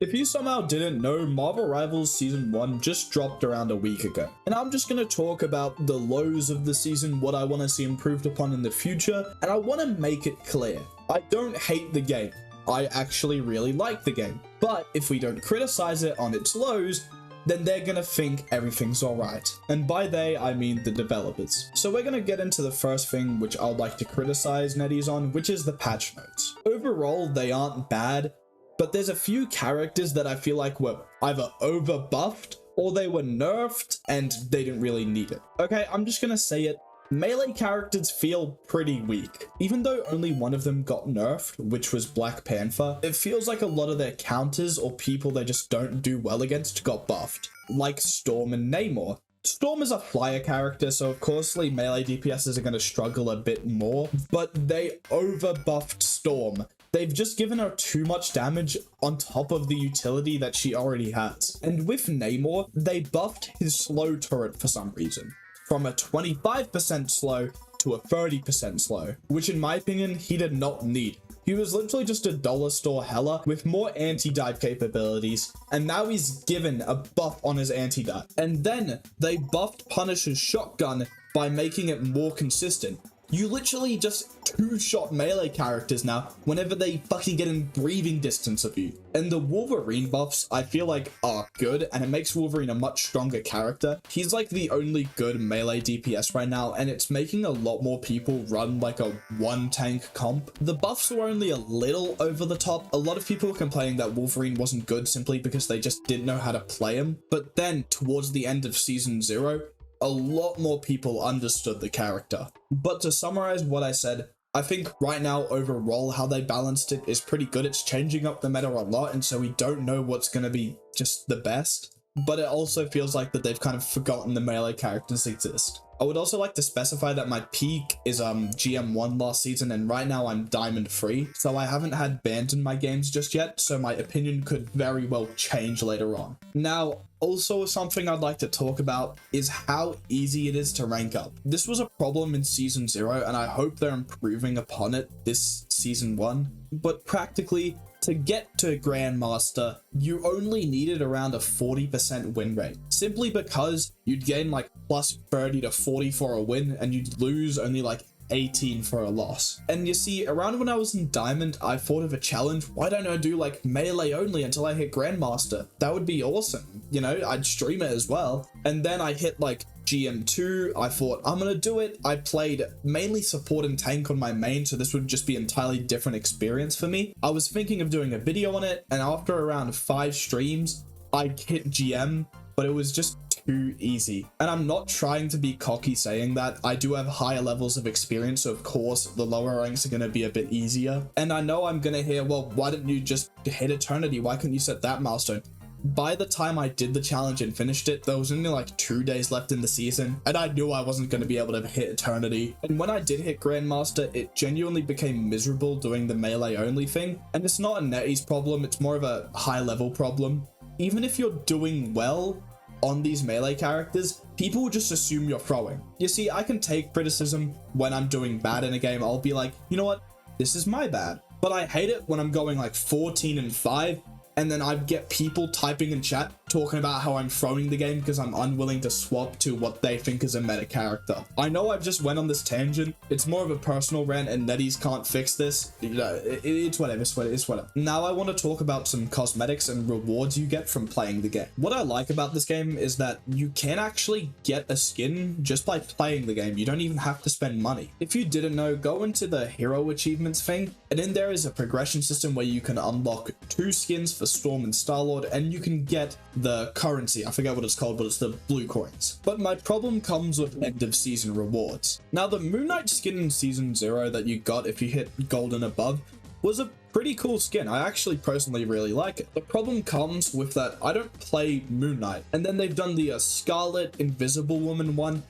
If you somehow didn't know, Marvel Rivals Season 1 just dropped around a week ago. And I'm just going to talk about the lows of the season, what I want to see improved upon in the future, and I want to make it clear. I don't hate the game. I actually really like the game. But if we don't criticize it on its lows, then they're gonna think everything's alright. And by they, I mean the developers. So we're gonna get into the first thing which I'd like to criticize NetEase on, which is the patch notes. Overall, they aren't bad, but there's a few characters that I feel like were either overbuffed or they were nerfed and they didn't really need it. Okay, I'm just gonna say it. Melee characters feel pretty weak. Even though only one of them got nerfed, which was Black Panther, it feels like a lot of their counters or people they just don't do well against got buffed, like Storm and Namor. Storm is a flyer character, so of course melee DPSs are going to struggle a bit more, but they overbuffed Storm. They've just given her too much damage on top of the utility that she already has. And with Namor, they buffed his slow turret for some reason, from a 25% slow to a 30% slow, which in my opinion, he did not need. He was literally just a dollar store Hela with more anti-dive capabilities, and now he's given a buff on his anti-dive. And then they buffed Punisher's shotgun by making it more consistent. You literally just two-shot melee characters now whenever they fucking get in breathing distance of you. And the Wolverine buffs, I feel like, are good, and it makes Wolverine a much stronger character. He's like the only good melee DPS right now, and it's making a lot more people run like a one-tank comp. The buffs were only a little over the top. A lot of people were complaining that Wolverine wasn't good simply because they just didn't know how to play him. But then, towards the end of Season 0, a lot more people understood the character. But to summarize what I said, I think right now overall how they balanced it is pretty good. It's changing up the meta a lot, and so we don't know what's going to be just the best. But it also feels like that they've kind of forgotten the melee characters exist. I would also like to specify that my peak is GM1 last season, and right now I'm Diamond 3, so I haven't had bans in my games just yet, so my opinion could very well change later on. Now, also something I'd like to talk about is how easy it is to rank up. This was a problem in Season 0, and I hope they're improving upon it this Season 1, but practically, to get to Grandmaster, you only needed around a 40% win rate, simply because you'd gain like plus 30 to 40 for a win, and you'd lose only like 18 for a loss. And you see, around when I was in Diamond, I thought of a challenge. Why don't I do like melee only until I hit Grandmaster? That would be awesome. You know, I'd stream it as well. And then I hit like GM2, I thought, I'm gonna do it. I played mainly support and tank on my main, so this would just be an entirely different experience for me. I was thinking of doing a video on it, and after around 5 streams, I hit GM, but it was just too easy. And I'm not trying to be cocky saying that. I do have higher levels of experience, so of course the lower ranks are going to be a bit easier. And I know I'm going to hear, well, why didn't you just hit Eternity? Why couldn't you set that milestone? By the time I did the challenge and finished it, there was only like 2 days left in the season, and I knew I wasn't going to be able to hit Eternity. And when I did hit Grandmaster, it genuinely became miserable doing the melee only thing. And it's not a NetEase problem, it's more of a high level problem. Even if you're doing well on these melee characters, people will just assume you're throwing. You see, I can take criticism when I'm doing bad in a game. I'll be like, you know what, this is my bad. But I hate it when I'm going like 14-5, and then I get people typing in chat talking about how I'm throwing the game because I'm unwilling to swap to what they think is a meta character. I know I've just went on this tangent. It's more of a personal rant, and NetEase can't fix this. You know, it's whatever, it's whatever. Now I want to talk about some cosmetics and rewards you get from playing the game. What I like about this game is that you can actually get a skin just by playing the game. You don't even have to spend money. If you didn't know, go into the hero achievements thing, and in there is a progression system where you can unlock 2 skins for Storm and Star-Lord, and you can get the currency. I forget what it's called, but it's the blue coins. But my problem comes with end of season rewards. Now, the Moon Knight skin in Season 0 that you got if you hit gold and above was a pretty cool skin. I actually personally really like it. The problem comes with that I don't play Moon Knight, and then they've done the Scarlet Invisible Woman one,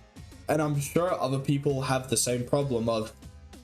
and I'm sure other people have the same problem of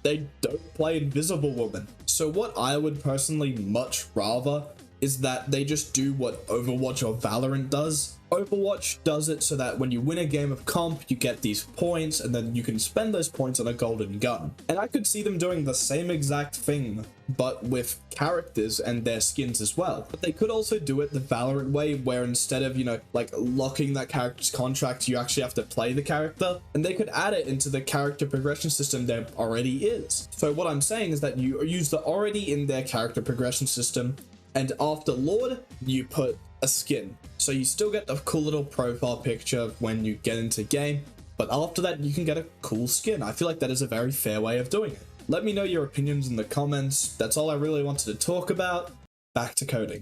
they don't play Invisible Woman. So what I would personally much rather is that they just do what Overwatch or Valorant does. Overwatch does it so that when you win a game of comp, you get these points, and then you can spend those points on a golden gun. And I could see them doing the same exact thing, but with characters and their skins as well. But they could also do it the Valorant way, where instead of, you know, like locking that character's contract, you actually have to play the character. And they could add it into the character progression system there already is. So what I'm saying is that you use the already in their character progression system, and after Lord, you put a skin. So you still get the cool little profile picture when you get into game, but after that you can get a cool skin. I feel like that is a very fair way of doing it. Let me know your opinions in the comments. That's all I really wanted to talk about. Back to coding.